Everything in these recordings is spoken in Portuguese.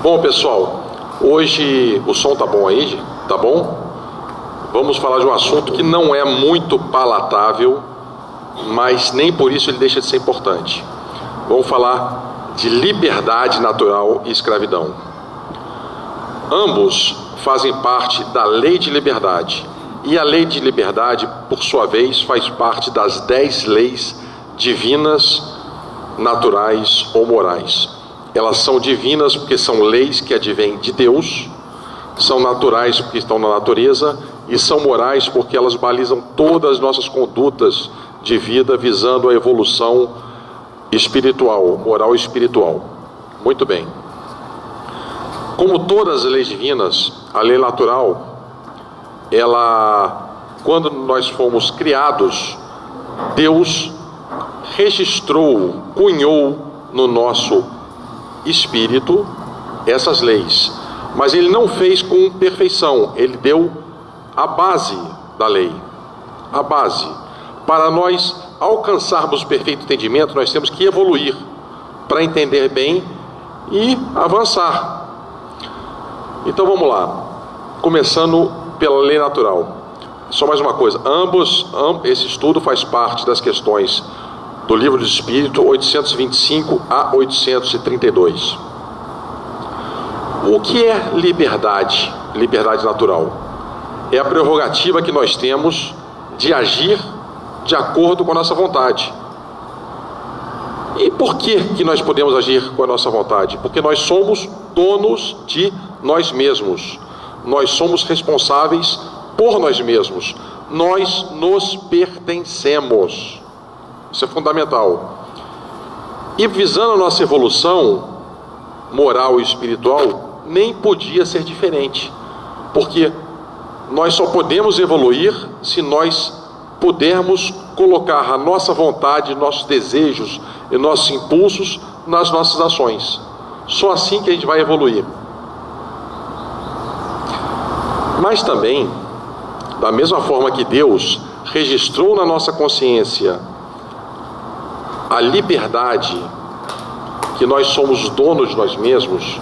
Bom, pessoal, hoje o som tá bom aí? Tá bom? Vamos falar de um assunto que não é muito palatável, mas nem por isso ele deixa de ser importante. Vamos falar de liberdade natural e escravidão. Ambos fazem parte da lei de liberdade. E a lei de liberdade, por sua vez, faz parte das 10 leis divinas, naturais ou morais. Elas são divinas porque são leis que advêm de Deus, são naturais porque estão na natureza e são morais porque elas balizam todas as nossas condutas de vida visando a evolução espiritual, moral e espiritual. Muito bem. Como todas as leis divinas, a lei natural, quando nós fomos criados, Deus registrou, cunhou no nosso espírito essas leis, mas ele não fez com perfeição, ele deu a base da lei, a base. Para nós alcançarmos o perfeito entendimento, nós temos que evoluir para entender bem e avançar. Então vamos lá, começando pela lei natural. Só mais uma coisa, esse estudo faz parte das questões do Livro do Espírito 825 a 832. O que é liberdade? Liberdade natural é a prerrogativa que nós temos de agir de acordo com a nossa vontade. E por que nós podemos agir com a nossa vontade? Porque nós somos donos de nós mesmos. Nós somos responsáveis por nós mesmos. Nós nos pertencemos. Isso é fundamental. E visando a nossa evolução moral e espiritual, nem podia ser diferente. Porque nós só podemos evoluir se nós pudermos colocar a nossa vontade, nossos desejos e nossos impulsos nas nossas ações. Só assim que a gente vai evoluir. Mas também, da mesma forma que Deus registrou na nossa consciência a liberdade, que nós somos donos de nós mesmos,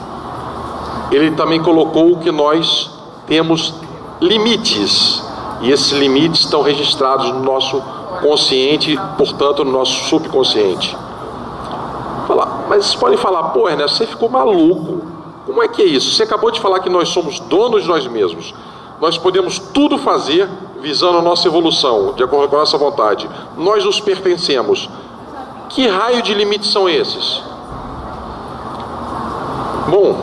Ele também colocou que nós temos limites, e esses limites estão registrados no nosso consciente, portanto no nosso subconsciente. Mas vocês podem falar, pô, Ernesto, você ficou maluco. Como é que é isso? Você acabou de falar que nós somos donos de nós mesmos. Nós podemos tudo fazer visando a nossa evolução, de acordo com a nossa vontade. Nós nos pertencemos. Que raio de limites são esses? Bom,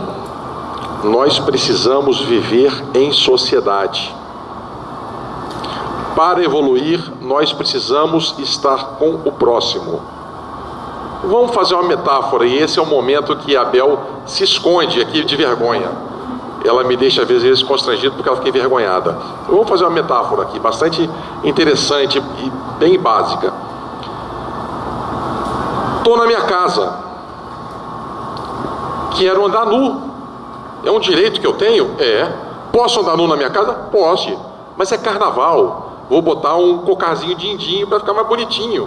nós precisamos viver em sociedade. Para evoluir, nós precisamos estar com o próximo. Vamos fazer uma metáfora, e esse é o momento que a Bel se esconde aqui de vergonha. Ela me deixa às vezes constrangido porque ela fica envergonhada. Vamos fazer uma metáfora aqui, bastante interessante e bem básica. Estou na minha casa, quero andar nu. É um direito que eu tenho? É. Posso andar nu na minha casa? Posso. Mas é carnaval. Vou botar um cocarzinho din-din para ficar mais bonitinho.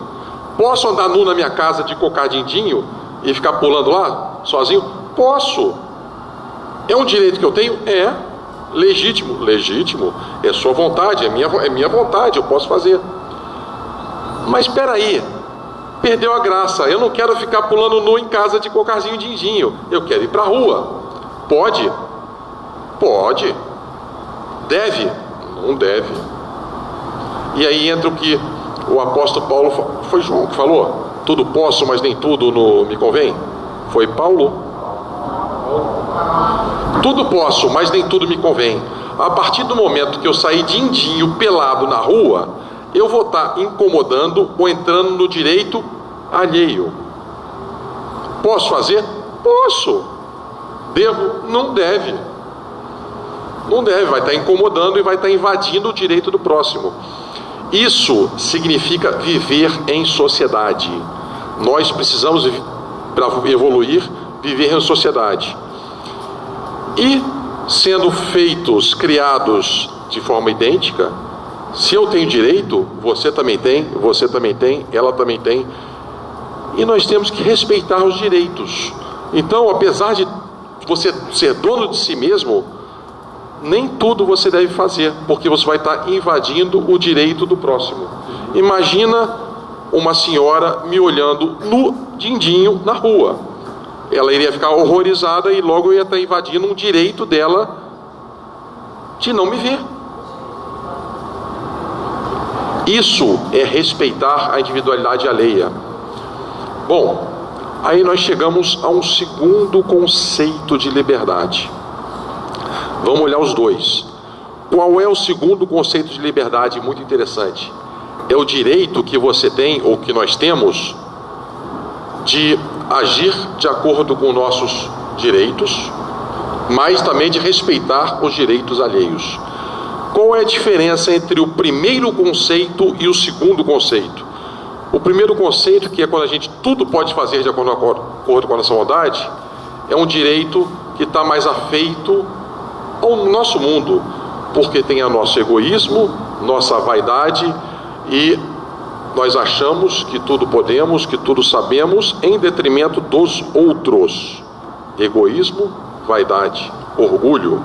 Posso andar nu na minha casa de cocar din-din e ficar pulando lá, sozinho? Posso. É um direito que eu tenho? É. Legítimo? Legítimo. É sua vontade, é minha vontade, eu posso fazer. Mas espera aí, perdeu a graça. Eu não quero ficar pulando nu em casa de cocarzinho din-din. Eu quero ir para a rua. Pode? Pode. Deve? Não deve. E aí entra o que o apóstolo Paulo, foi João que falou, tudo posso, mas nem tudo me convém. Foi Paulo. Tudo posso, mas nem tudo me convém. A partir do momento que eu sair din-din pelado na rua, eu vou estar incomodando ou entrando no direito alheio. Posso fazer? Posso. Devo? Não deve. Não deve, vai estar incomodando e vai estar invadindo o direito do próximo. Isso significa viver em sociedade. Nós precisamos, para evoluir, viver em sociedade. E, sendo feitos, criados de forma idêntica, se eu tenho direito, você também tem, ela também tem. E nós temos que respeitar os direitos. Então, apesar de você ser dono de si mesmo, nem tudo você deve fazer, porque você vai estar invadindo o direito do próximo. Imagina uma senhora me olhando no dindinho na rua. Ela iria ficar horrorizada e logo eu ia estar invadindo um direito dela de não me ver. Isso é respeitar a individualidade alheia. Bom, aí nós chegamos a um segundo conceito de liberdade. Vamos olhar os dois. Qual é o segundo conceito de liberdade? Muito interessante. É o direito que você tem, ou que nós temos, de agir de acordo com nossos direitos, mas também de respeitar os direitos alheios. Qual é a diferença entre o primeiro conceito e o segundo conceito? O primeiro conceito, que é quando a gente tudo pode fazer de acordo com a nossa vontade, é um direito que está mais afeito ao nosso mundo, porque tem o nosso egoísmo, nossa vaidade, e nós achamos que tudo podemos, que tudo sabemos, em detrimento dos outros. Egoísmo, vaidade, orgulho.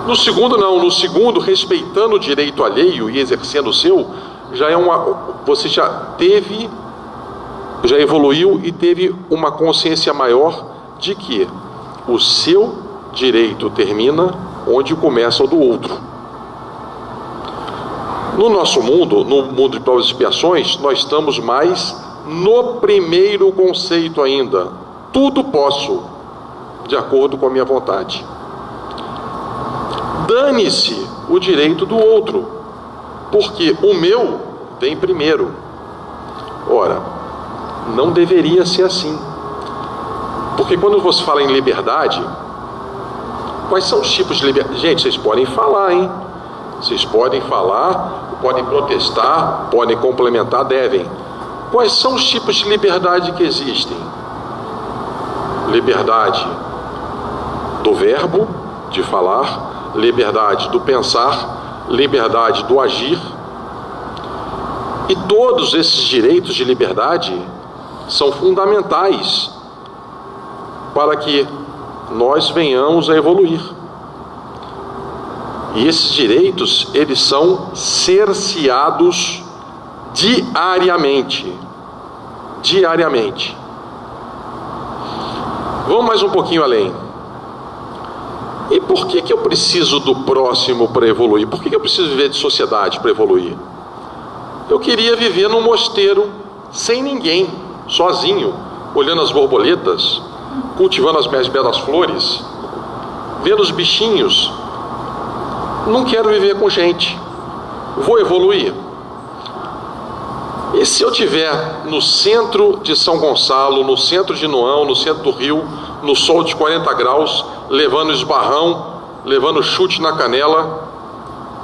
No segundo não, no segundo, respeitando o direito alheio e exercendo o seu, você já evoluiu e teve uma consciência maior de que o seu direito termina onde começa o do outro. No nosso mundo, no mundo de provas e expiações, nós estamos mais no primeiro conceito ainda. Tudo posso, de acordo com a minha vontade. Dane-se o direito do outro, porque o meu vem primeiro. Ora, não deveria ser assim. Porque quando você fala em liberdade, quais são os tipos de liberdade? Gente, vocês podem falar, hein? Vocês podem falar, podem protestar, podem complementar, devem. Quais são os tipos de liberdade que existem? Liberdade do verbo, de falar, liberdade do pensar, liberdade do agir. E todos esses direitos de liberdade são fundamentais para que nós venhamos a evoluir. E esses direitos, eles são cerceados diariamente. Diariamente. Vamos mais um pouquinho além. E por que eu preciso do próximo para evoluir? Por que eu preciso viver de sociedade para evoluir? Eu queria viver num mosteiro sem ninguém, sozinho, olhando as borboletas, cultivando as minhas belas flores, vendo os bichinhos. Não quero viver com gente. Vou evoluir. E se eu estiver no centro de São Gonçalo, no centro de Noão, no centro do Rio, no sol de 40 graus, levando esbarrão, levando chute na canela,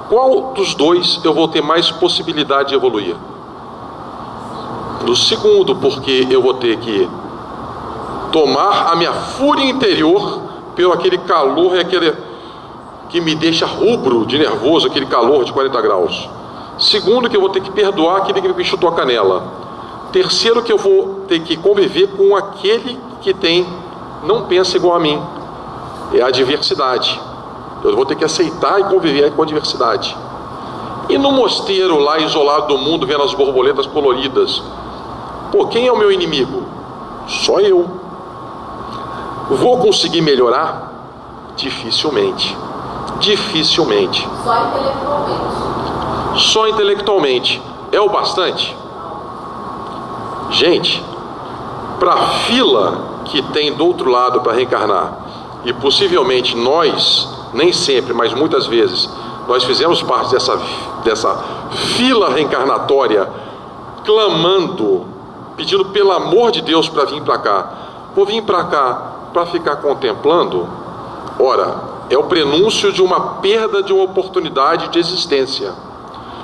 qual dos dois eu vou ter mais possibilidade de evoluir? No segundo, porque eu vou ter que tomar a minha fúria interior pelo aquele calor e aquele que me deixa rubro de nervoso, aquele calor de 40 graus. Segundo, que eu vou ter que perdoar aquele que me chutou a canela. Terceiro, que eu vou ter que conviver com aquele que não pensa igual a mim. É a diversidade. Eu vou ter que aceitar e conviver com a diversidade. E no mosteiro, lá isolado do mundo, vendo as borboletas coloridas, quem é o meu inimigo? Só eu. Vou conseguir melhorar? Dificilmente. Dificilmente. Só intelectualmente. Só intelectualmente. É o bastante? Gente, para a fila que tem do outro lado para reencarnar, e possivelmente nós, nem sempre, mas muitas vezes, nós fizemos parte dessa fila reencarnatória, clamando, pedindo pelo amor de Deus para vir para cá. Vou vir para cá para ficar contemplando? Ora, é o prenúncio de uma perda de uma oportunidade de existência,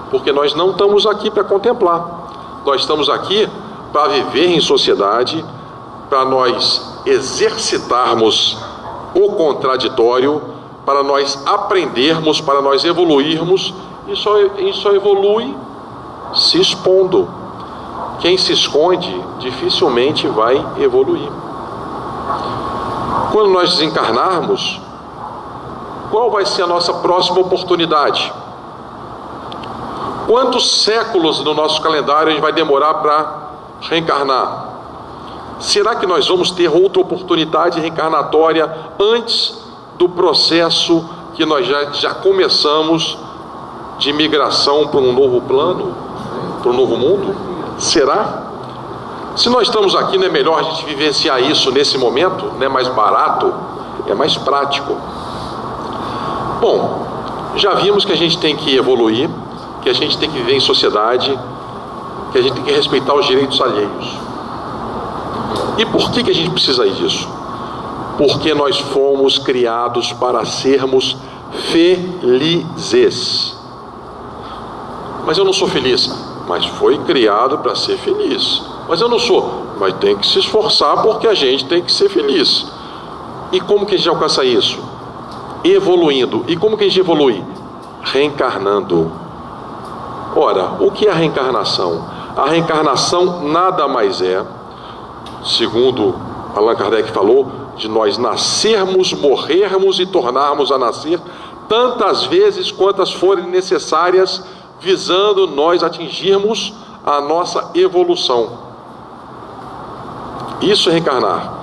porque nós não estamos aqui para contemplar, nós estamos aqui para viver em sociedade, para nós exercitarmos o contraditório, para nós aprendermos, para nós evoluirmos, e só evolui se expondo. Quem se esconde dificilmente vai evoluir. Quando nós desencarnarmos, qual vai ser a nossa próxima oportunidade? Quantos séculos no nosso calendário a gente vai demorar para reencarnar? Será que nós vamos ter outra oportunidade reencarnatória antes do processo que nós já começamos de migração para um novo plano, para um novo mundo? Será? Se nós estamos aqui, não é melhor a gente vivenciar isso nesse momento? Não é mais barato? É mais prático. Bom, já vimos que a gente tem que evoluir, que a gente tem que viver em sociedade, que a gente tem que respeitar os direitos alheios. E por que a gente precisa disso? Porque nós fomos criados para sermos felizes. Mas eu não sou feliz. Mas foi criado para ser feliz. Mas eu não sou. Mas tem que se esforçar porque a gente tem que ser feliz. E como que a gente alcança isso? Evoluindo. E como que a gente evolui? Reencarnando. Ora, o que é a reencarnação? A reencarnação nada mais é, segundo Allan Kardec falou, de nós nascermos, morrermos e tornarmos a nascer tantas vezes quantas forem necessárias, visando nós atingirmos a nossa evolução. Isso é reencarnar.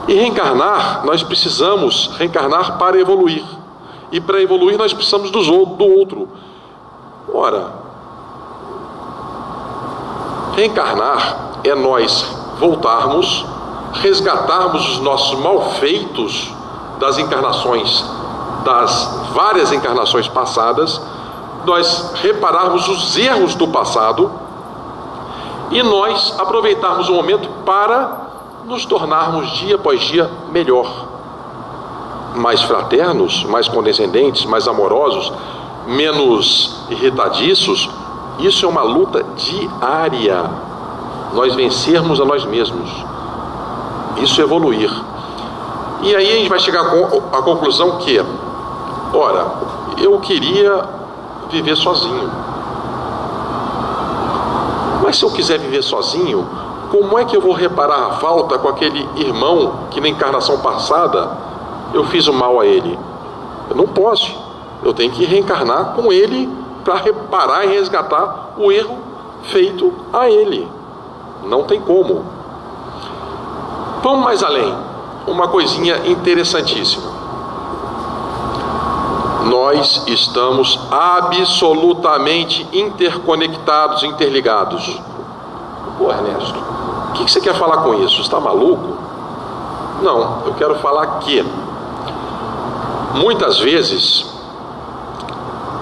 E reencarnar, nós precisamos reencarnar para evoluir. E para evoluir nós precisamos do outro. Ora, reencarnar é nós voltarmos, resgatarmos os nossos malfeitos das encarnações, das várias encarnações passadas, nós repararmos os erros do passado e nós aproveitarmos o momento para nos tornarmos dia após dia melhor, mais fraternos, mais condescendentes, mais amorosos, menos irritadiços. Isso é uma luta diária, nós vencermos a nós mesmos. Isso é evoluir. E aí a gente vai chegar à conclusão que, ora, eu queria viver sozinho. Mas se eu quiser viver sozinho, como é que eu vou reparar a falta com aquele irmão que na encarnação passada eu fiz o mal a ele? Eu não posso. Eu tenho que reencarnar com ele para reparar e resgatar o erro feito a ele. Não tem como. Vamos mais além. Uma coisinha interessantíssima. Nós estamos absolutamente interconectados, interligados. Pô, Ernesto, o que você quer falar com isso? Você está maluco? Não, eu quero falar que muitas vezes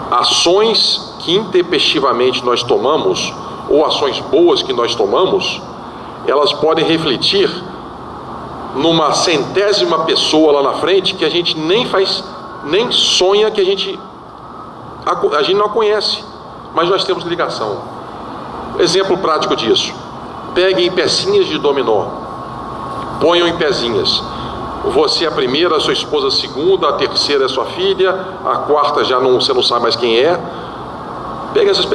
ações que intempestivamente nós tomamos, ou ações boas que nós tomamos, elas podem refletir numa centésima pessoa lá na frente que a gente nem sonha, que a gente não a conhece, mas nós temos ligação. Exemplo prático disso: peguem pecinhas de dominó, ponham em pezinhas. Você é a primeira, a sua esposa a segunda, a terceira é a sua filha, a quarta você não sabe mais quem é. Pega essas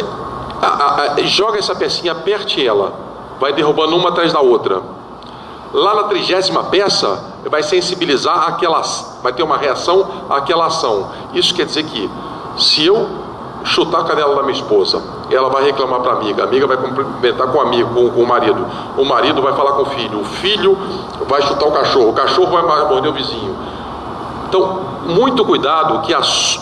joga essa pecinha, aperte ela, vai derrubando uma atrás da outra. Lá na 30ª peça, vai sensibilizar vai ter uma reação àquela ação. Isso quer dizer que, se eu chutar a canela da minha esposa, ela vai reclamar para a amiga vai cumprimentar com o amigo, com o marido vai falar com o filho vai chutar o cachorro vai morder o vizinho. Então, muito cuidado, que as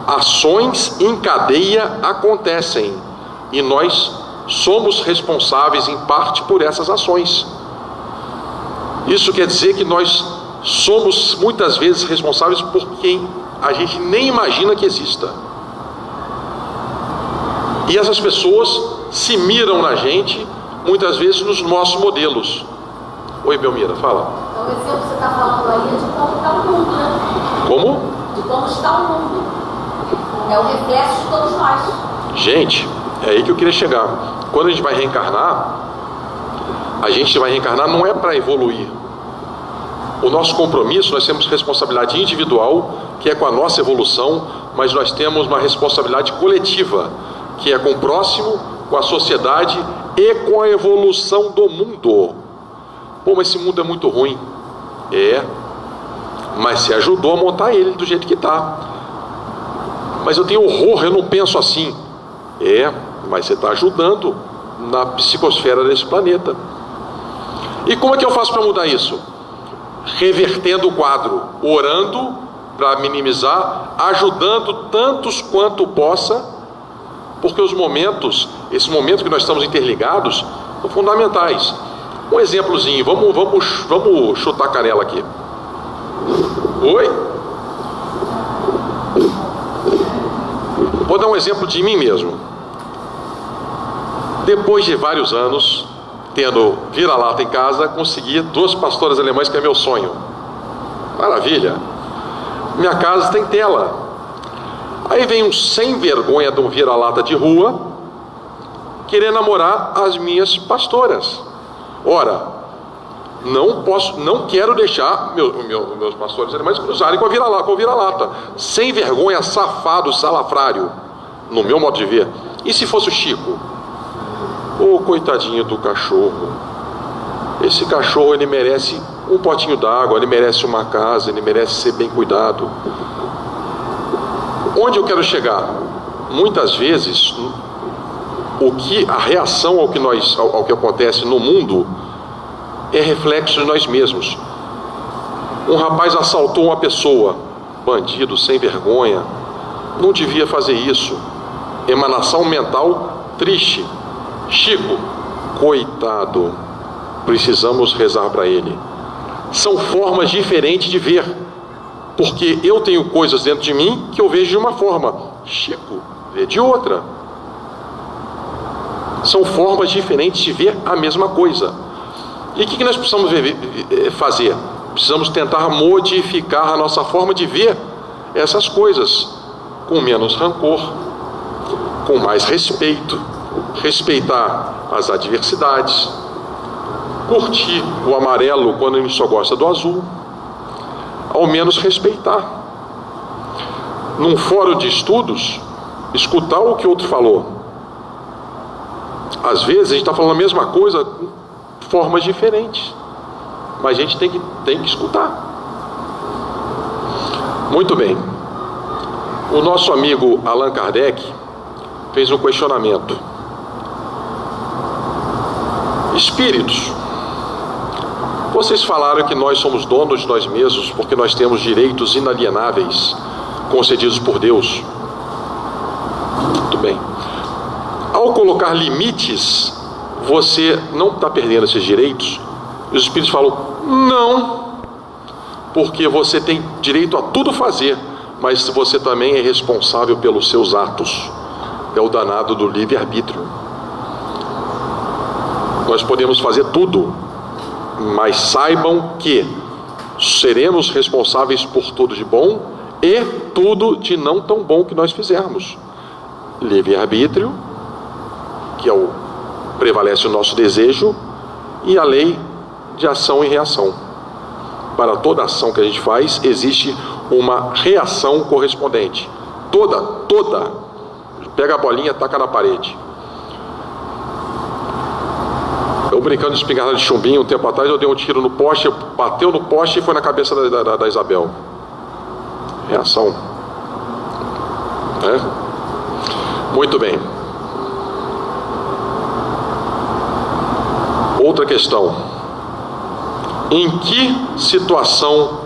ações em cadeia acontecem, e nós somos responsáveis em parte por essas ações. Isso quer dizer que nós somos muitas vezes responsáveis por quem a gente nem imagina que exista. E essas pessoas se miram na gente, muitas vezes nos nossos modelos. Oi, Belmira, fala. Então, o exemplo que você está falando aí é de como está o mundo, né? Como? De como está o mundo. É o reflexo de todos nós. Gente, é aí que eu queria chegar. Quando a gente vai reencarnar não é para evoluir. O nosso compromisso, nós temos responsabilidade individual, que é com a nossa evolução, mas nós temos uma responsabilidade coletiva, que é com o próximo, com a sociedade e com a evolução do mundo. Pô, mas esse mundo é muito ruim. mas você ajudou a montar ele do jeito que está. Mas eu tenho horror, eu não penso assim. Mas você está ajudando na psicosfera desse planeta. E como é que eu faço para mudar isso? Revertendo o quadro, orando para minimizar, ajudando tantos quanto possa, porque esse momento que nós estamos interligados, são fundamentais. Um exemplozinho, vamos chutar a canela aqui. Oi? Vou dar um exemplo de mim mesmo. Depois de vários anos, tendo vira-lata em casa, consegui 2 pastoras alemãs, que é meu sonho. Maravilha! Minha casa tem tela. Aí vem um sem vergonha de um vira-lata de rua, querer namorar as minhas pastoras. Ora, não quero deixar meus pastores alemães cruzarem com o vira-lata. Sem vergonha, safado, salafrário, no meu modo de ver. E se fosse o Chico? Coitadinho do cachorro. Esse cachorro, ele merece um potinho d'água, ele merece uma casa, ele merece ser bem cuidado. Onde eu quero chegar? Muitas vezes, a reação ao que acontece no mundo é reflexo de nós mesmos. Um rapaz assaltou uma pessoa, bandido, sem vergonha, não devia fazer isso. Emanação mental triste. Chico, coitado, precisamos rezar para ele. São formas diferentes de ver, porque eu tenho coisas dentro de mim que eu vejo de uma forma, Chico vê de outra. São formas diferentes de ver a mesma coisa. E o que nós precisamos fazer? Precisamos tentar modificar a nossa forma de ver essas coisas, com menos rancor, com mais respeito, respeitar as adversidades, curtir o amarelo quando a gente só gosta do azul, ao menos respeitar. Num fórum de estudos, escutar o que o outro falou. Às vezes a gente está falando a mesma coisa de formas diferentes, mas a gente tem que escutar. Muito bem. O nosso amigo Allan Kardec fez um questionamento. Espíritos, vocês falaram que nós somos donos de nós mesmos porque nós temos direitos inalienáveis concedidos por Deus. Muito bem. Ao colocar limites, você não está perdendo esses direitos? E os espíritos falam, não, porque você tem direito a tudo fazer, mas você também é responsável pelos seus atos. É o danado do livre-arbítrio. Nós podemos fazer tudo, mas saibam que seremos responsáveis por tudo de bom e tudo de não tão bom que nós fizermos. Livre-arbítrio, que prevalece o nosso desejo, e a lei de ação e reação. Para toda ação que a gente faz, existe uma reação correspondente. Toda. Pega a bolinha e taca na parede. Eu brincando de espingarda de chumbinho, um tempo atrás eu dei um tiro no poste, bateu no poste e foi na cabeça da Isabel. Reação. Muito bem. Outra questão. Em que situação,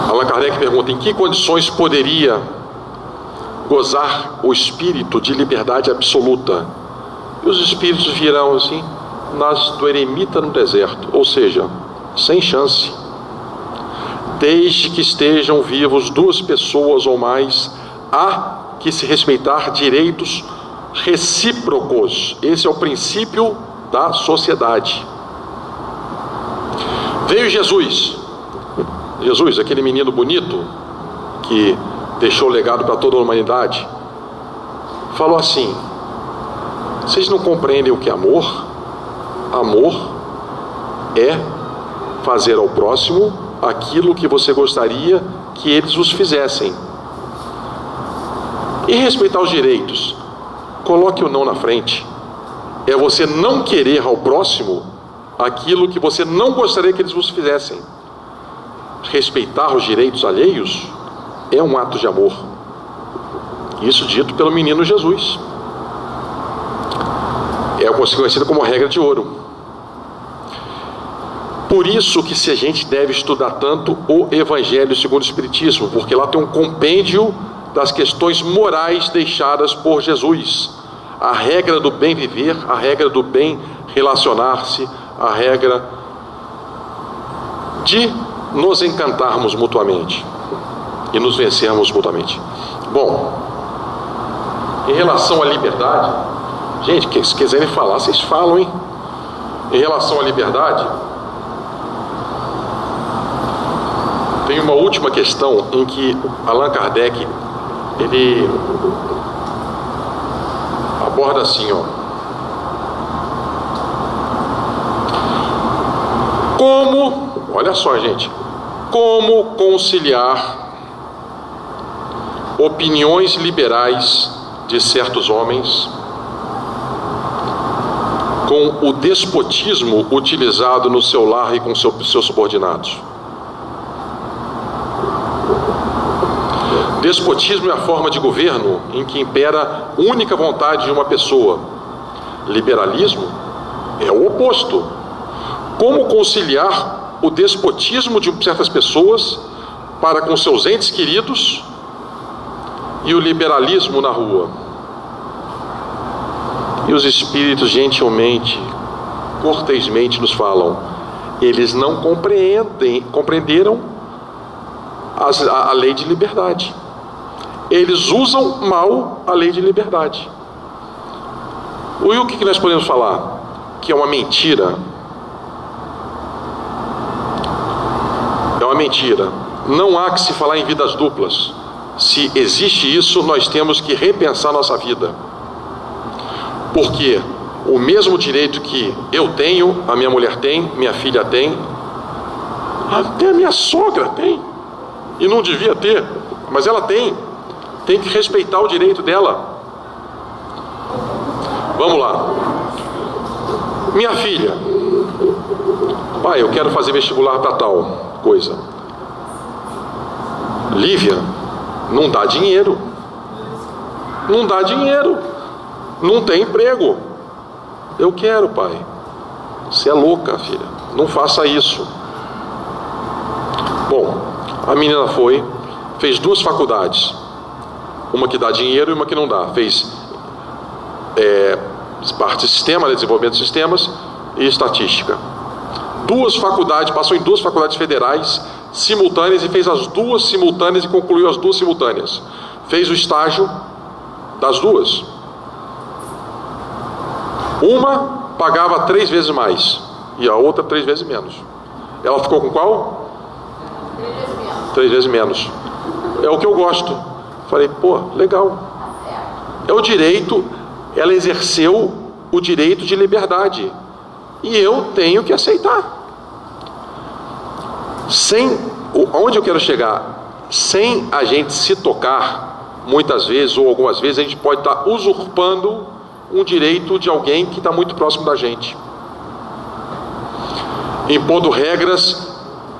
Allan Kardec pergunta, em que condições poderia gozar o espírito de liberdade absoluta? E os espíritos virão assim, nas do eremita no deserto, ou seja, sem chance. Desde que estejam vivos 2 pessoas ou mais, há que se respeitar direitos recíprocos. Esse é o princípio da sociedade. Veio Jesus, aquele menino bonito que deixou legado para toda a humanidade, falou assim: vocês não compreendem o que é amor? Amor é fazer ao próximo aquilo que você gostaria que eles vos fizessem. E respeitar os direitos, coloque o não na frente. É você não querer ao próximo aquilo que você não gostaria que eles vos fizessem. Respeitar os direitos alheios é um ato de amor. Isso dito pelo menino Jesus. É conhecido como regra de ouro. Por isso que se a gente deve estudar tanto o Evangelho segundo o Espiritismo, porque lá tem um compêndio das questões morais deixadas por Jesus. A regra do bem viver, a regra do bem relacionar-se, a regra de nos encantarmos mutuamente e nos vencermos mutuamente. Bom, em relação à liberdade, gente, se quiserem falar, vocês falam, hein? Em relação à liberdade, tem uma última questão em que Allan Kardec ele aborda assim, ó. Olha só, gente, como conciliar opiniões liberais de certos homens com o despotismo utilizado no seu lar e com seus subordinados? Despotismo é a forma de governo em que impera a única vontade de uma pessoa. Liberalismo é o oposto. Como conciliar o despotismo de certas pessoas para com seus entes queridos e o liberalismo na rua? E os espíritos gentilmente, cortesmente nos falam: eles não compreenderam a lei de liberdade. Eles usam mal a lei de liberdade. E o que nós podemos falar? Que é uma mentira. É uma mentira. Não há que se falar em vidas duplas. Se existe isso, nós temos que repensar nossa vida. Porque o mesmo direito que eu tenho, a minha mulher tem, minha filha tem, até a minha sogra tem, e não devia ter, mas ela tem. Tem que respeitar o direito dela. Vamos lá. Minha filha: pai, eu quero fazer vestibular para tal coisa. Lívia, não dá dinheiro. Não dá dinheiro. Não tem emprego. Eu quero, pai. Você é louca, filha. Não faça isso. Bom, a menina foi, fez 2 faculdades. Uma que dá dinheiro e uma que não dá. Fez parte de sistema, desenvolvimento de sistemas e estatística. 2 faculdades, passou em 2 faculdades federais simultâneas e fez as 2 simultâneas e concluiu as 2 simultâneas. Fez o estágio das 2. Uma pagava 3 vezes mais e a outra 3 vezes menos. Ela ficou com qual? 3 vezes menos. 3 vezes menos. É o que eu gosto. Falei, pô, legal. É o direito, ela exerceu o direito de liberdade. E eu tenho que aceitar. Onde eu quero chegar? Sem a gente se tocar, muitas vezes ou algumas vezes, a gente pode estar usurpando um direito de alguém que está muito próximo da gente. Impondo regras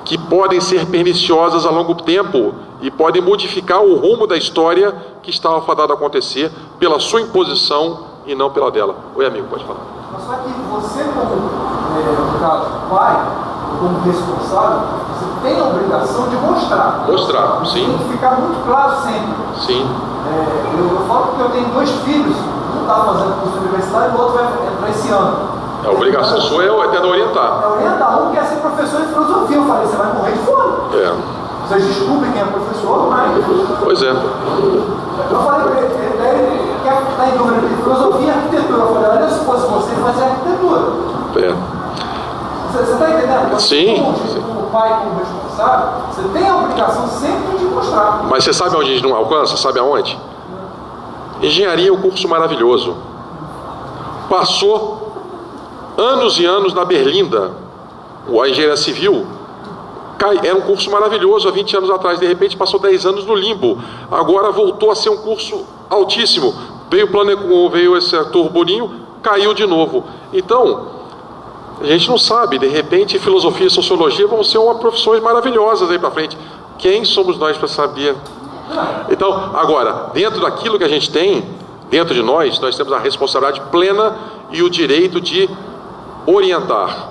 que podem ser perniciosas a longo tempo e podem modificar o rumo da história que estava fadada a acontecer pela sua imposição e não pela dela. Oi, amigo, pode falar. Mas só que você, como, no caso, pai, como responsável, você tem a obrigação de mostrar. Mostrar, sim. Tem que ficar muito claro sempre. Sim. Eu falo porque eu tenho 2 filhos, um está fazendo curso de universidade e o outro vai entrar esse ano. A obrigação sua é até de orientar. É orientar. Um quer ser professor de filosofia. Eu falei, você vai morrer de fome. Vocês desculpem quem é professor, mas... Pois é. Eu falei para ele quer estar em dúvida de filosofia e arquitetura. Eu falei, olha, se fosse você, fazia arquitetura. Você está entendendo? Sim. Como pai, como responsável, você tem a obrigação sempre de mostrar. Mas você sabe onde a gente não alcança? Sabe aonde? Engenharia é um curso maravilhoso. Passou anos e anos na Berlinda, a engenharia civil, era um curso maravilhoso há 20 anos atrás, de repente passou 10 anos no limbo, agora voltou a ser um curso altíssimo, veio esse turbulinho, caiu de novo. Então, A gente não sabe, de repente filosofia e sociologia vão ser uma profissões maravilhosas aí para frente. Quem somos nós para saber? Então, agora, dentro daquilo que a gente tem, dentro de nós temos a responsabilidade plena e o direito de orientar,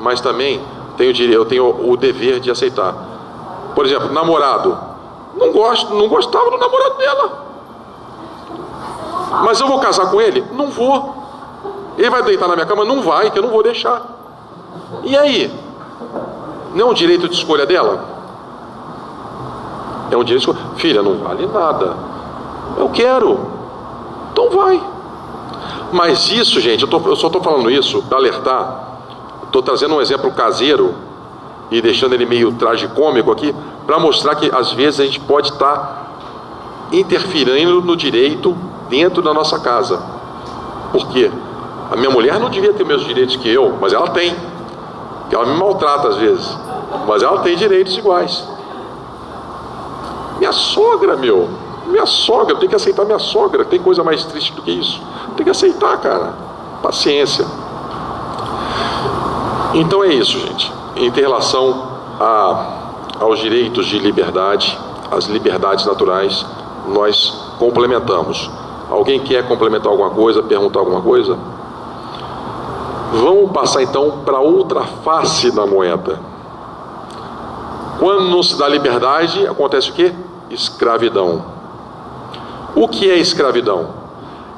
mas também eu tenho o dever de aceitar. Por exemplo, namorado, não gostava do namorado dela, mas eu vou casar com ele? Não vou. Ele vai deitar na minha cama? Não vai, que eu não vou deixar. E aí? Não é um direito de escolha dela? É um direito de escolha. Filha, não vale nada. Eu quero. Então vai. Mas isso, gente, eu só estou falando isso para alertar. Estou trazendo um exemplo caseiro e deixando ele meio tragicômico aqui, para mostrar que às vezes a gente pode estar interferindo no direito dentro da nossa casa. Por quê? A minha mulher não devia ter os mesmos direitos que eu, mas ela tem. Porque ela me maltrata às vezes, mas ela tem direitos iguais. Minha sogra, eu tenho que aceitar minha sogra. Tem coisa mais triste do que isso? Tem que aceitar, cara. Paciência. Então é isso, gente. Em relação aos direitos de liberdade, as liberdades naturais, nós complementamos. Alguém quer complementar alguma coisa, perguntar alguma coisa? Vamos passar então para outra face da moeda. Quando não se dá liberdade, acontece o quê? Escravidão. O que é escravidão?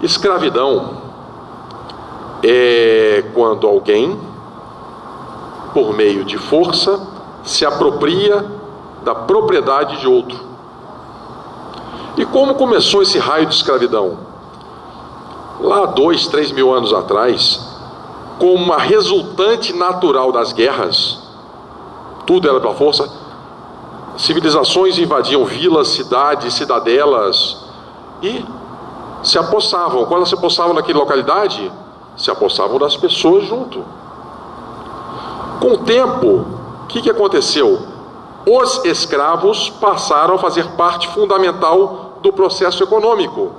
Escravidão é quando alguém, por meio de força, se apropria da propriedade de outro. E como começou esse raio de escravidão? Lá 2, 3 mil anos atrás, como uma resultante natural das guerras, tudo era pela força, civilizações invadiam vilas, cidades, cidadelas e se apossavam. Quando se apossavam naquela localidade, se apossavam das pessoas junto. Com o tempo, o que aconteceu? Os escravos passaram a fazer parte fundamental do processo econômico.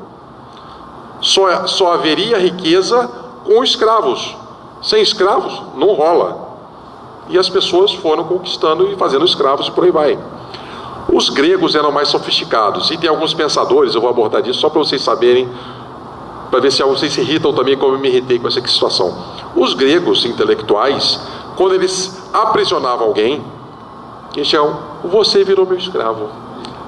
Só haveria riqueza com escravos. Sem escravos, não rola. E as pessoas foram conquistando e fazendo escravos e por aí vai. Os gregos eram mais sofisticados. E tem alguns pensadores, eu vou abordar disso só para vocês saberem, para ver se vocês se irritam também como eu me irritei com essa situação. Os gregos intelectuais, quando eles aprisionavam alguém, eles diziam: você virou meu escravo.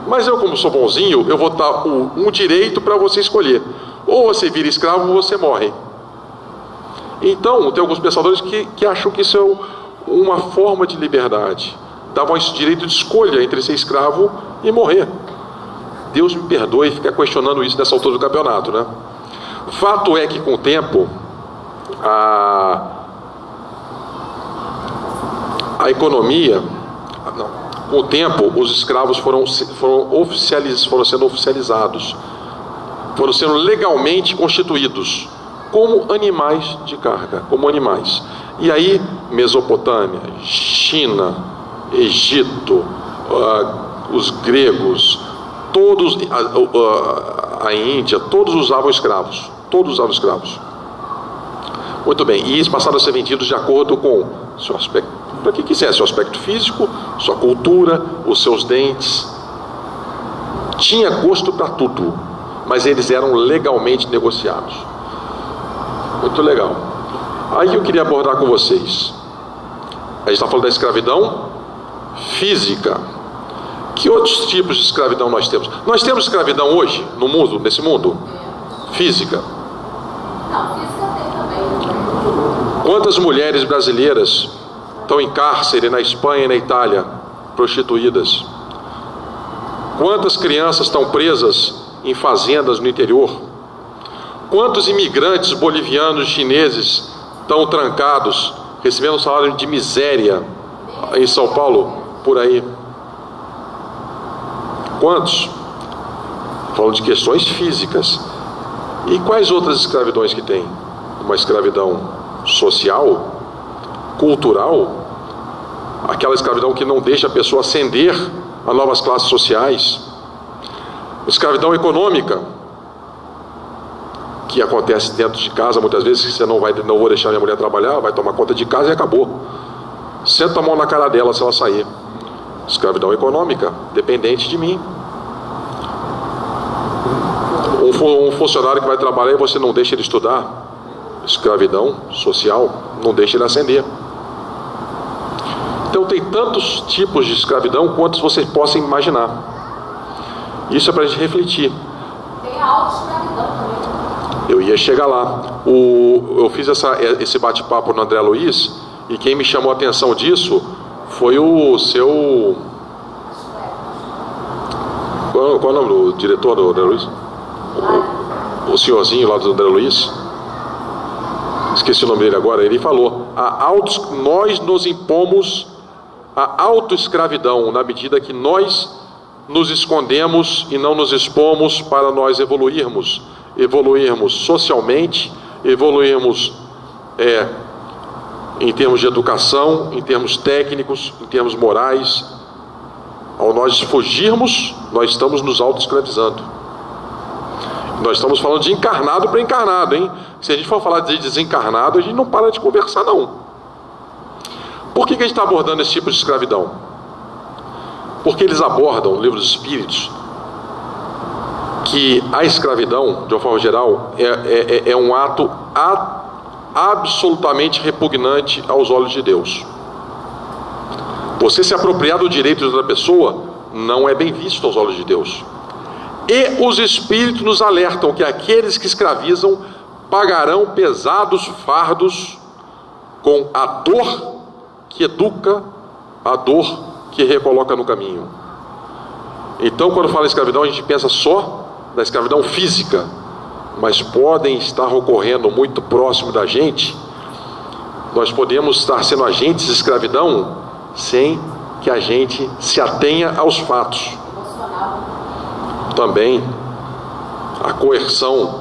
Mas eu, como sou bonzinho, eu vou dar um direito para você escolher. Ou você vira escravo ou você morre. Então, tem alguns pensadores que acham que isso é uma forma de liberdade. Davam esse direito de escolha entre ser a economia, com o tempo, os escravos foram sendo oficializados, foram sendo legalmente constituídos como animais de carga, como animais. E aí, Mesopotâmia, China, Egito, os gregos, todos, a Índia, todos usavam escravos. Todos usavam escravos. Muito bem, e eles passaram a ser vendidos de acordo com seu aspecto, para quem quiser, seu aspecto físico, sua cultura, os seus dentes. Tinha gosto para tudo, mas eles eram legalmente negociados. Muito legal. Aí eu queria abordar com vocês. A gente está falando da escravidão física. Que outros tipos de escravidão nós temos? Nós temos escravidão hoje no mundo, nesse mundo? Física. Não, física tem também. Quantas mulheres brasileiras estão em cárcere na Espanha e na Itália, prostituídas? Quantas crianças estão presas em fazendas no interior? Quantos imigrantes bolivianos e chineses estão trancados, recebendo um salário de miséria em São Paulo, por aí? Quantos? Falando de questões físicas. E quais outras escravidões que tem? Uma escravidão social, cultural, aquela escravidão que não deixa a pessoa ascender a novas classes sociais. Escravidão econômica. que acontece dentro de casa, muitas vezes, que você não vou deixar minha mulher trabalhar, vai tomar conta de casa e acabou. Senta a mão na cara dela se ela sair. Escravidão econômica, dependente de mim. Um funcionário que vai trabalhar e você não deixa ele estudar, escravidão social, não deixa ele ascender. Então tem tantos tipos de escravidão quantos vocês possam imaginar. Isso é para a gente refletir. Tem a autoescravidão também. Eu ia chegar lá. Eu fiz esse bate-papo no André Luiz, e quem me chamou a atenção disso foi o seu... Qual é o nome do diretor do André Luiz? O senhorzinho lá do André Luiz. Esqueci o nome dele agora. Ele falou: nós nos impomos a autoescravidão na medida que nós nos escondemos e não nos expomos para nós evoluirmos socialmente, evoluirmos em termos de educação, em termos técnicos, em termos morais. Ao nós fugirmos, nós estamos nos autoescravizando. Nós estamos falando de encarnado para encarnado, hein? Se a gente for falar de desencarnado, a gente não para de conversar, não. Por que a gente está abordando esse tipo de escravidão? Porque eles abordam, no livro dos Espíritos, que a escravidão, de uma forma geral, é um ato absolutamente repugnante aos olhos de Deus. Você se apropriar do direito de outra pessoa não é bem visto aos olhos de Deus. E os Espíritos nos alertam que aqueles que escravizam pagarão pesados fardos com a dor que educa, a dor que recoloca no caminho. Então, quando fala em escravidão, a gente pensa só da escravidão física, mas podem estar ocorrendo muito próximo da gente. Nós podemos estar sendo agentes de escravidão sem que a gente se atenha aos fatos. Também a coerção,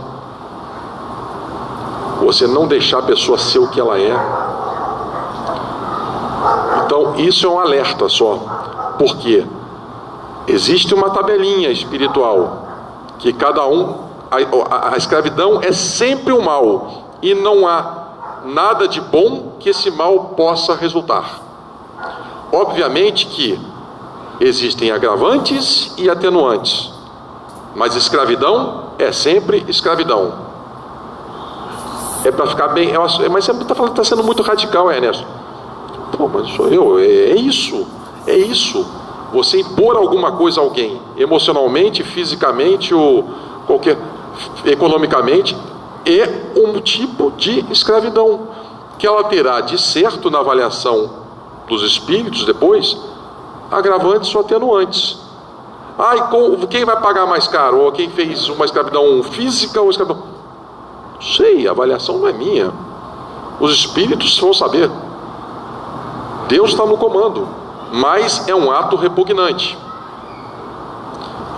você não deixar a pessoa ser o que ela é. Então isso é um alerta só, porque existe uma tabelinha espiritual que cada a escravidão é sempre o mal, e não há nada de bom que esse mal possa resultar. Obviamente que existem agravantes e atenuantes, mas escravidão é sempre escravidão. É para ficar bem. Mas você está falando que está sendo muito radical, Ernesto. Pô, mas sou eu. É isso. Você impor alguma coisa a alguém, emocionalmente, fisicamente ou economicamente, é um tipo de escravidão que ela terá de certo na avaliação dos espíritos depois, agravantes ou atenuantes. Quem vai pagar mais caro? Ou quem fez uma escravidão física ou escravidão... Não sei, a avaliação não é minha. Os espíritos vão saber. Deus está no comando. Mas é um ato repugnante,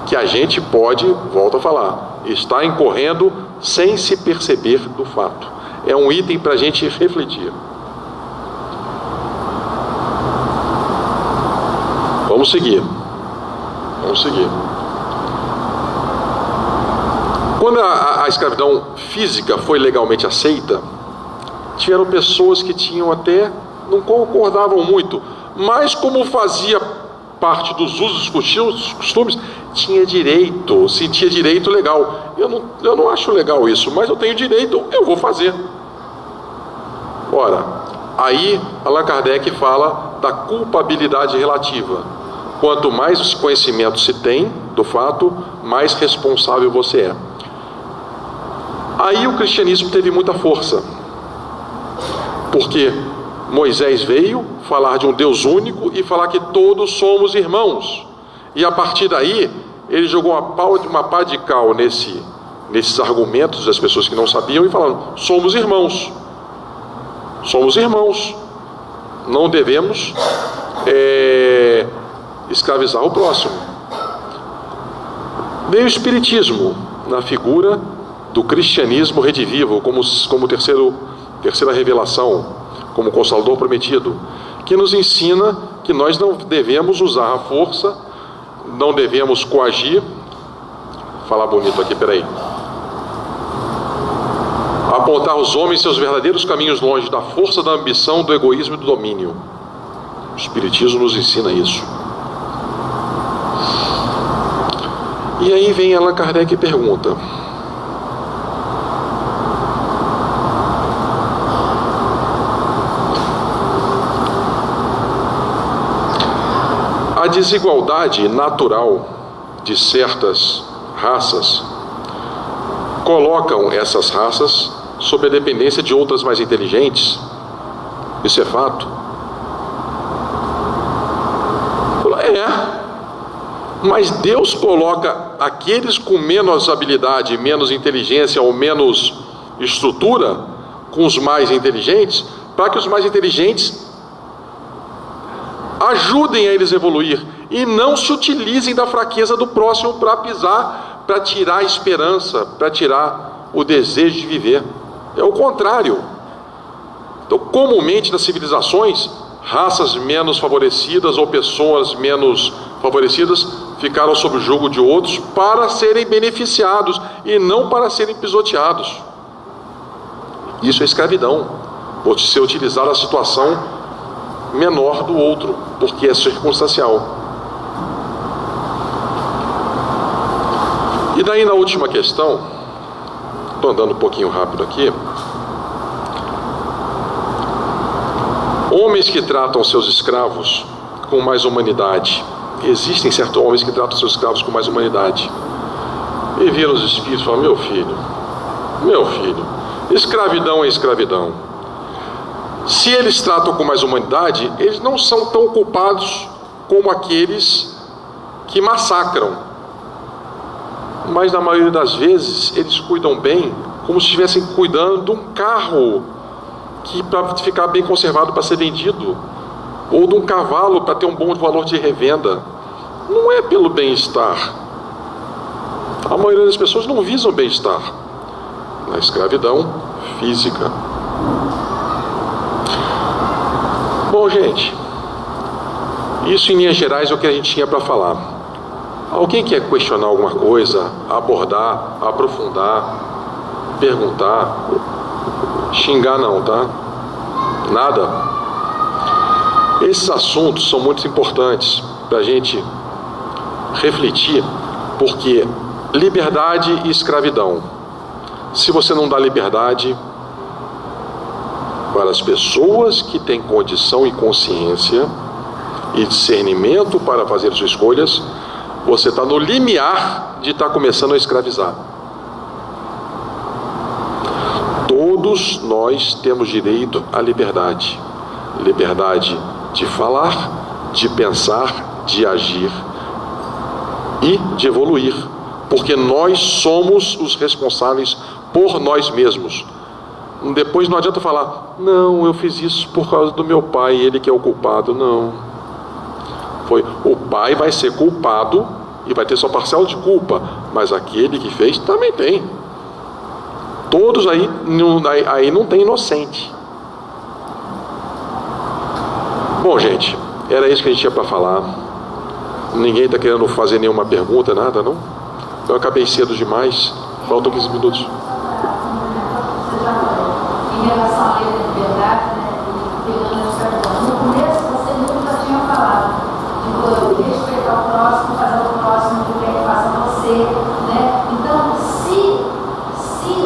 que a gente pode, volto a falar, está incorrendo sem se perceber do fato. É um item para a gente refletir. Vamos seguir. Quando a escravidão física foi legalmente aceita, tiveram pessoas que tinham até, não concordavam muito, mas como fazia parte dos usos e costumes, tinha direito, sentia direito legal. Eu não acho legal isso, mas eu tenho direito, eu vou fazer. Ora, aí Allan Kardec fala da culpabilidade relativa. Quanto mais conhecimento se tem do fato, mais responsável você é. Aí o cristianismo teve muita força, porque Moisés veio falar de um Deus único e falar que todos somos irmãos. E a partir daí, ele jogou uma pá de cal nesses argumentos das pessoas que não sabiam e falaram: somos irmãos. Somos irmãos. Não devemos escravizar o próximo. Veio o Espiritismo na figura do cristianismo redivivo, como terceira revelação, como Consolador prometido, que nos ensina que nós não devemos usar a força, não devemos coagir. Vou falar bonito aqui, peraí. apontar aos homens seus verdadeiros caminhos longe da força, da ambição, do egoísmo e do domínio. O Espiritismo nos ensina isso. E aí vem Allan Kardec e pergunta: a desigualdade natural de certas raças colocam essas raças sob a dependência de outras mais inteligentes? Isso é fato? Mas Deus coloca aqueles com menos habilidade, menos inteligência ou menos estrutura com os mais inteligentes, para que os mais inteligentes ajudem a eles evoluir e não se utilizem da fraqueza do próximo para pisar, para tirar a esperança, para tirar o desejo de viver. É o contrário. Então, comumente nas civilizações, raças menos favorecidas ou pessoas menos favorecidas ficaram sob o jugo de outros para serem beneficiados e não para serem pisoteados. Isso é escravidão. Você utilizar a situação menor do outro, porque é circunstancial. E daí na última questão, estou andando um pouquinho rápido aqui. Homens que tratam seus escravos com mais humanidade. Existem certos homens que tratam seus escravos com mais humanidade. E viram os espíritos e falam: meu filho, escravidão é escravidão. Se eles tratam com mais humanidade, eles não são tão culpados como aqueles que massacram. Mas na maioria das vezes eles cuidam bem, como se estivessem cuidando de um carro que para ficar bem conservado para ser vendido, ou de um cavalo para ter um bom valor de revenda. Não é pelo bem-estar. A maioria das pessoas não visam bem-estar. Na escravidão física. Bom, gente, isso em linhas gerais é o que a gente tinha para falar. Alguém quer questionar alguma coisa, abordar, aprofundar, perguntar? Xingar não, tá? Nada. Esses assuntos são muito importantes para a gente refletir, porque liberdade e escravidão. Se você não dá liberdade para as pessoas que têm condição e consciência e discernimento para fazer suas escolhas, você está no limiar de estar começando a escravizar. Todos nós temos direito à liberdade. Liberdade de falar, de pensar, de agir e de evoluir. Porque nós somos os responsáveis por nós mesmos. Depois não adianta falar: não, eu fiz isso por causa do meu pai, ele que é o culpado. Não. O pai vai ser culpado e vai ter sua parcela de culpa, mas aquele que fez também tem. Todos aí não tem inocente. Bom, gente, era isso que a gente tinha para falar. Ninguém está querendo fazer nenhuma pergunta, nada, não? Eu acabei cedo demais. Faltam 15 minutos. Em relação à lei da liberdade, no começo você nunca tinha falado de respeitar o próximo, fazer o próximo do que ele faça a você, né? Então, se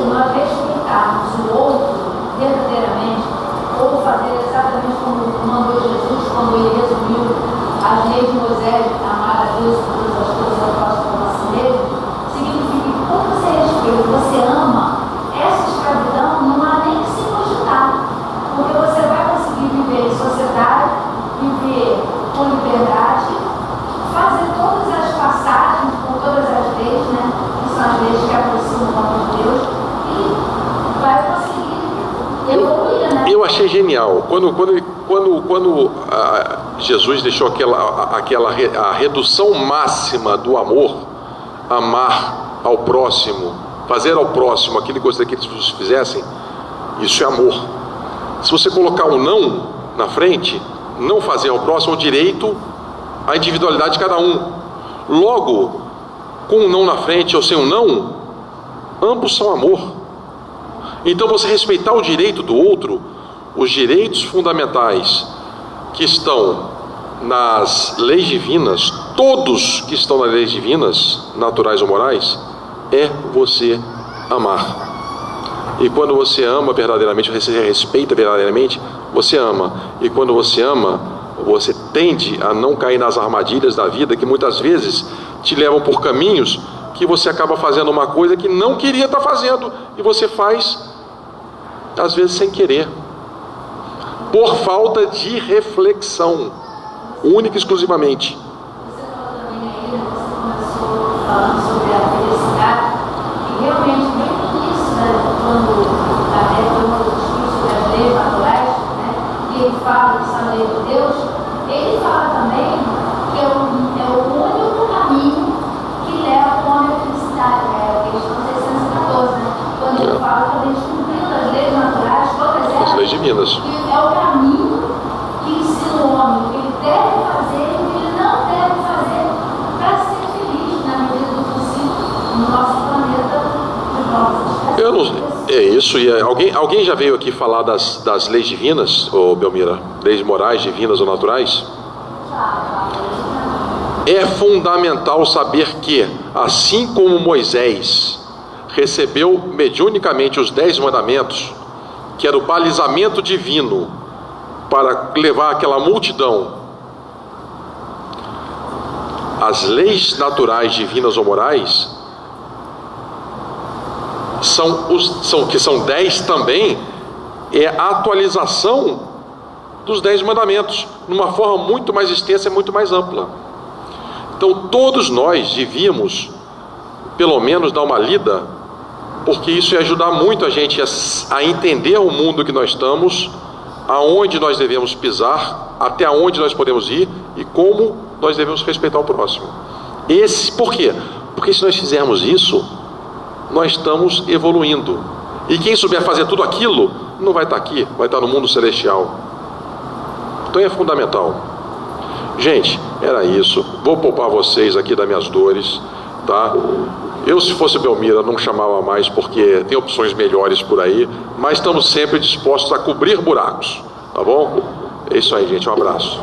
nós respeitarmos o outro verdadeiramente, ou fazer exatamente como mandou Jesus, quando ele resumiu as leis de Moisés, amar a Deus por todas as coisas, ao próximo como a si mesmo, significa que quando você respeita, você ama, essa escravidão não há nem que se cogitar, porque você vai conseguir viver em sociedade, viver com liberdade, fazer todas as passagens com todas as leis, né, que são as leis que aproximam o nome de Deus, e vai conseguir evoluir, né? Eu achei genial quando Jesus deixou a redução máxima do amor, amar ao próximo, fazer ao próximo aquilo que gostaria que eles fizessem. Isso é amor. Se você colocar um não na frente, não fazer ao próximo, é o direito à individualidade de cada um. Logo, com um não na frente ou sem um não, ambos são amor. Então você respeitar o direito do outro, os direitos fundamentais que estão nas leis divinas, todos que estão nas leis divinas, naturais ou morais, é você amar. E quando você ama verdadeiramente, você respeita verdadeiramente, você ama. E quando você ama, você tende a não cair nas armadilhas da vida, que muitas vezes te levam por caminhos que você acaba fazendo uma coisa que não queria estar fazendo, e você faz, às vezes, sem querer, por falta de reflexão, única e exclusivamente. Você falou também aí, você começou falando sobre a felicidade, e realmente bem isso, né, quando até foi um discurso das leis naturais, né, e ele fala que são leis de Deus, ele fala também que é o único caminho que leva o homem à felicidade, né, a questão 614, né, quando ele fala que a gente cumprindo as leis naturais, todas elas, as leis divinas, que é o caminho que ensina o homem o que ele deve fazer e o que ele não deve fazer para ser feliz na medida do possível no nosso planeta de volta. Eu não, é isso. E alguém já veio aqui falar das leis divinas, ô Belmira? Leis morais, divinas ou naturais? É fundamental saber que, assim como Moisés recebeu mediunicamente os 10 mandamentos, que era o balizamento divino para levar aquela multidão, as leis naturais, divinas ou morais, que são 10 também, é a atualização dos 10 mandamentos, numa forma muito mais extensa e muito mais ampla. Então todos nós devíamos, pelo menos, dar uma lida, porque isso ia ajudar muito a gente a entender o mundo que nós estamos, aonde nós devemos pisar, até onde nós podemos ir e como nós devemos respeitar o próximo. Por quê? Porque se nós fizermos isso, nós estamos evoluindo. E quem souber fazer tudo aquilo, não vai estar aqui, vai estar no mundo celestial. Então é fundamental. Gente, era isso. Vou poupar vocês aqui das minhas dores, tá? Eu, se fosse Belmira, não chamava mais, porque tem opções melhores por aí, mas estamos sempre dispostos a cobrir buracos, tá bom? É isso aí, gente. Um abraço.